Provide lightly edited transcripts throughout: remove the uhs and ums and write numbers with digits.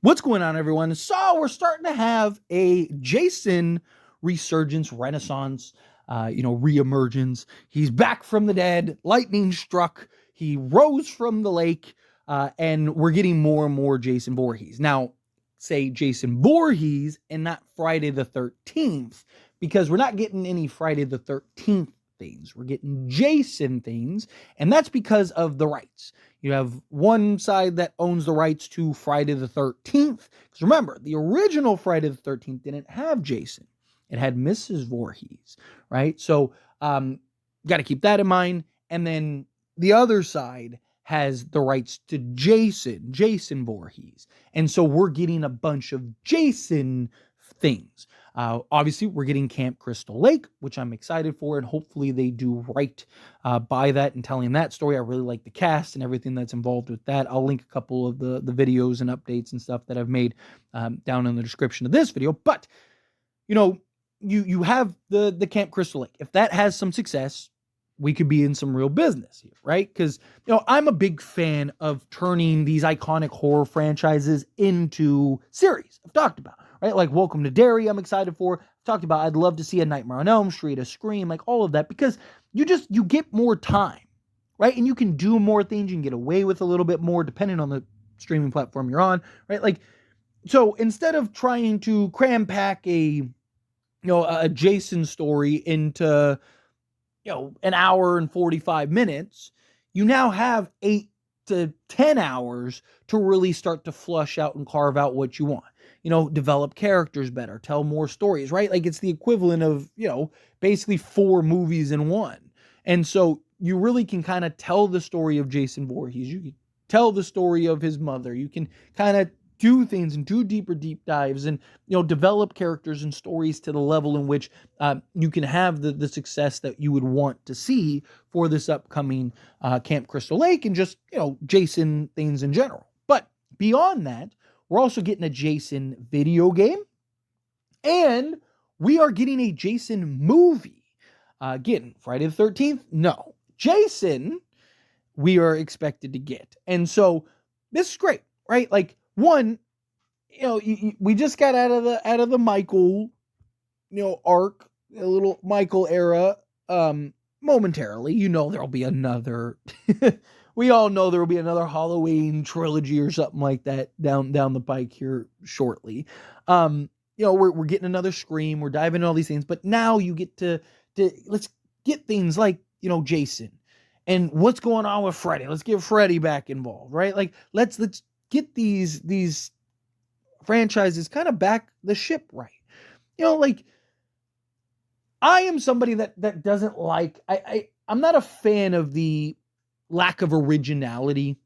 What's going on, everyone? So we're starting to have a Jason resurgence, renaissance, reemergence. He's back from the dead. Lightning struck. He rose from the lake, and we're getting more and more Jason Voorhees. Now, say Jason Voorhees and not Friday the 13th, because we're not getting any Friday the 13th things. We're getting Jason things, and that's because of the rights. You have one side that owns the rights to Friday the 13th. Because remember, the original Friday the 13th didn't have Jason. It had Mrs. Voorhees, right? So, got to keep that in mind. And then the other side has the rights to Jason Voorhees. And so we're getting a bunch of Jason things. Obviously, we're getting Camp Crystal Lake, which I'm excited for, and hopefully they do right by that and telling that story. I really like the cast and everything that's involved with that. I'll link a couple of the videos and updates and stuff that I've made down in the description of this video. But, you have the Camp Crystal Lake. If that has some success, we could be in some real business here, right? Because, I'm a big fan of turning these iconic horror franchises into series. I've talked about, right? Like Welcome to Derry, I'm excited for. I've talked about, I'd love to see a Nightmare on Elm Street, a Scream, like all of that, because you get more time, right? And you can do more things. You can get away with a little bit more depending on the streaming platform you're on, right? Like, so instead of trying to cram pack a Jason story into an hour and 45 minutes, you now have 8 to 10 hours to really start to flush out and carve out what you want. Develop characters better, tell more stories, right? Like it's the equivalent of, basically 4 movies in one. And so you really can kind of tell the story of Jason Voorhees. You can tell the story of his mother. You can kind of do things and do deep dives and, develop characters and stories to the level in which you can have the success that you would want to see for this upcoming Camp Crystal Lake and just, Jason things in general. But beyond that, we're also getting a Jason video game and we are getting a Jason movie. Again, Friday the 13th? No. Jason, we are expected to get. And so this is great, right? Like, one, we just got out of the Michael, arc, a little Michael era, momentarily. There'll be another. We all know there will be another Halloween trilogy or something like that down the pike here shortly. We're getting another Scream. We're diving into all these things, but now you get to let's get things like Jason, and what's going on with Freddy. Let's get Freddy back involved, right? Like let's get these franchises kind of back the ship right. Like I am somebody that doesn't like, I'm not a fan of the lack of originality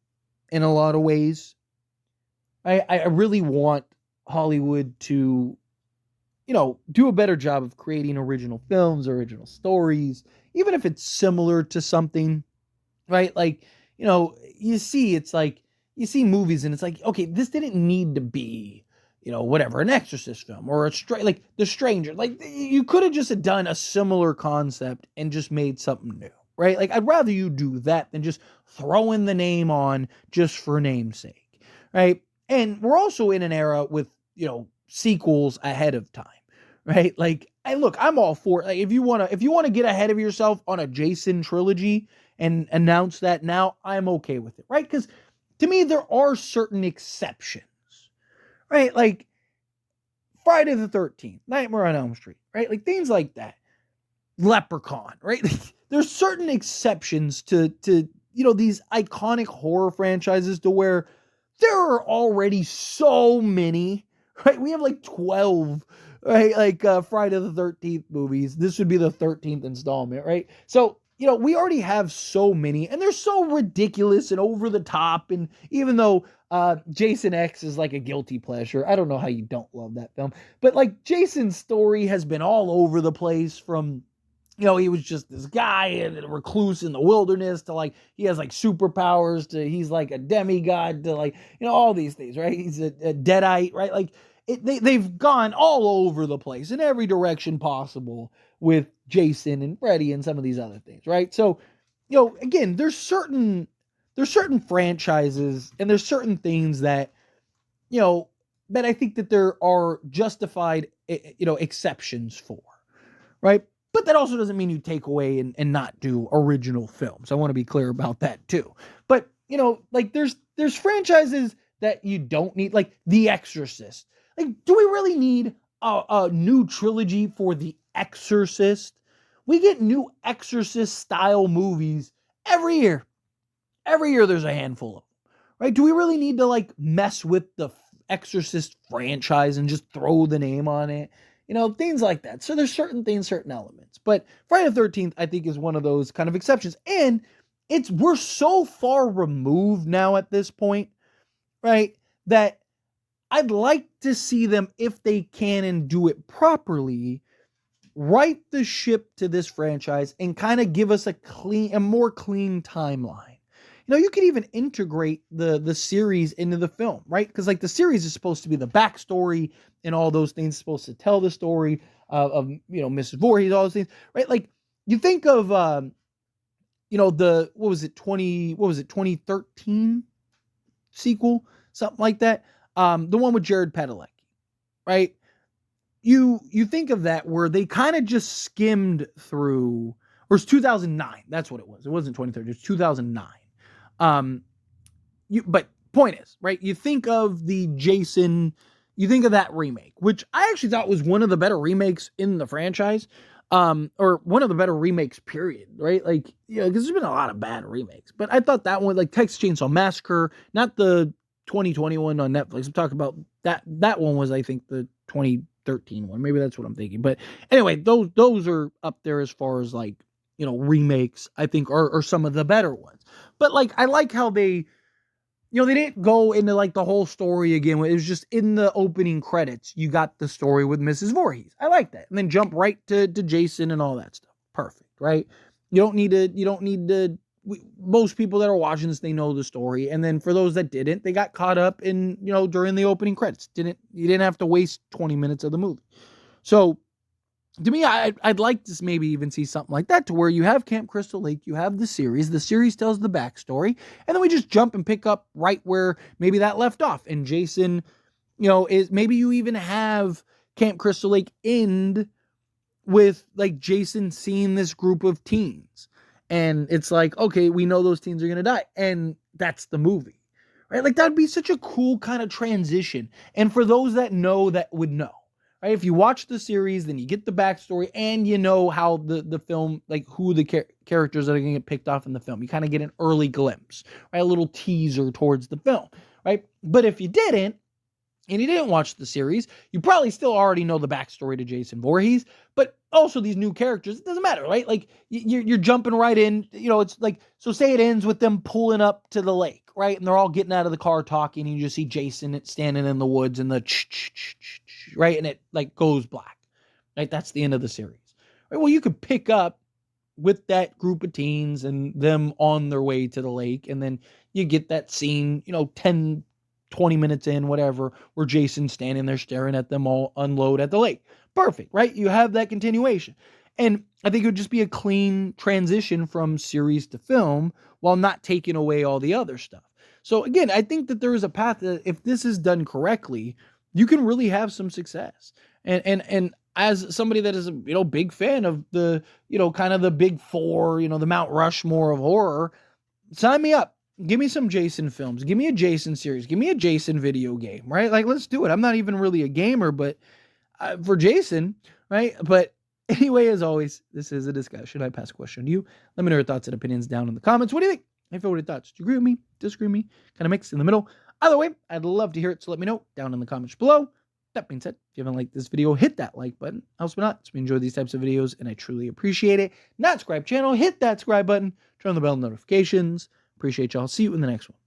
in a lot of ways. I really want Hollywood to, do a better job of creating original films, original stories, even if it's similar to something, right? Like, you see movies and it's like, okay, this didn't need to be, whatever, an Exorcist film or like The Stranger. Like you could have just done a similar concept and just made something new, right? Like I'd rather you do that than just throwing the name on just for name's sake, right? And we're also in an era with, sequels ahead of time, right? Like, I'm all for it. Like if you want to get ahead of yourself on a Jason trilogy and announce that now, I'm okay with it, right? Because to me, there are certain exceptions, right? Like Friday the 13th, Nightmare on Elm Street, right? Like things like that. Leprechaun, right? There's certain exceptions to these iconic horror franchises to where there are already so many, right? We have like 12, right? Like Friday the 13th movies. This would be the 13th installment, right? So, we already have so many and they're so ridiculous and over the top. And even though Jason X is like a guilty pleasure, I don't know how you don't love that film, but like Jason's story has been all over the place from, he was just this guy and a recluse in the wilderness to like, he has like superpowers to, he's like a demigod to like, all these things, right? He's a deadite, right? Like they've gone all over the place in every direction possible with Jason and Freddy and some of these other things, right? So, again, there's certain franchises and there's certain things that, that I think that there are justified, exceptions for, right? But that also doesn't mean you take away and not do original films. I want to be clear about that too. But, like there's franchises that you don't need, like The Exorcist. Like, do we really need a new trilogy for The Exorcist? We get new Exorcist style movies every year. Every year there's a handful of them, right? Do we really need to like mess with the Exorcist franchise and just throw the name on it? Things like that. So there's certain things, certain elements. But Friday the 13th, I think, is one of those kind of exceptions. And we're so far removed now at this point, right? That I'd like to see them, if they can and do it properly, right the ship to this franchise and kind of give us a more clean timeline. You could even integrate the series into the film, right? Because like the series is supposed to be the backstory and all those things, supposed to tell the story of Mrs. Voorhees, all those things, right? Like you think of what was it 2013 sequel, something like that, the one with Jared Padalecki, right? You think of that where they kind of just skimmed through, or it's 2009, that's what it was. It wasn't 2013, it was 2009. But point is, right? You think of the Jason, you think of that remake, which I actually thought was one of the better remakes in the franchise, or one of the better remakes, period, right? Like, because there's been a lot of bad remakes, but I thought that one, like Texas Chainsaw Massacre, not the 2021 on Netflix. I'm talking about that one was, I think, the 2013 one. Maybe that's what I'm thinking. But anyway, those are up there as far as like, remakes, I think are some of the better ones. But like, I like how they didn't go into like the whole story again. It was just in the opening credits, you got the story with Mrs. Voorhees. I like that. And then jump right to Jason and all that stuff. Perfect, right? You don't need to, most people that are watching this, they know the story. And then for those that didn't, they got caught up in, during the opening credits. You didn't have to waste 20 minutes of the movie. So to me, I'd like to maybe even see something like that, to where you have Camp Crystal Lake, you have the series tells the backstory, and then we just jump and pick up right where maybe that left off. And Jason, is maybe you even have Camp Crystal Lake end with like Jason seeing this group of teens. And it's like, okay, we know those teens are going to die. And that's the movie, right? Like that'd be such a cool kind of transition. And for those that know, that would know. Right? If you watch the series, then you get the backstory and you know how the film, like who the characters that are going to get picked off in the film. You kind of get an early glimpse, right? A little teaser towards the film, right? But if you didn't, and you didn't watch the series, you probably still already know the backstory to Jason Voorhees, but also these new characters, it doesn't matter, right? Like you're jumping right in, it's like, so say it ends with them pulling up to the lake, right? And they're all getting out of the car talking, and you just see Jason standing in the woods and the right? And it like goes black, right? That's the end of the series, right? Well, you could pick up with that group of teens and them on their way to the lake, and then you get that scene, 10, 20 minutes in, whatever, where Jason's standing there staring at them all unload at the lake. Perfect, right? You have that continuation. And I think it would just be a clean transition from series to film while not taking away all the other stuff. So again, I think that there is a path that if this is done correctly, you can really have some success. And as somebody that is a, big fan of the, kind of the big four, the Mount Rushmore of horror, sign me up. Give me some Jason films. Give me a Jason series. Give me a Jason video game, right? Like, let's do it. I'm not even really a gamer, but for Jason, right? But anyway, as always, this is a discussion. I pass a question to you. Let me know your thoughts and opinions down in the comments. What do you think? If you have thoughts, do you agree with me? Disagree with me? Kind of mix in the middle. Either way, I'd love to hear it. So let me know down in the comments below. That being said, if you haven't liked this video, hit that like button. Else but not, so we enjoy these types of videos, and I truly appreciate it. Not subscribe channel, hit that subscribe button. Turn on the bell notifications. Appreciate y'all. See you in the next one.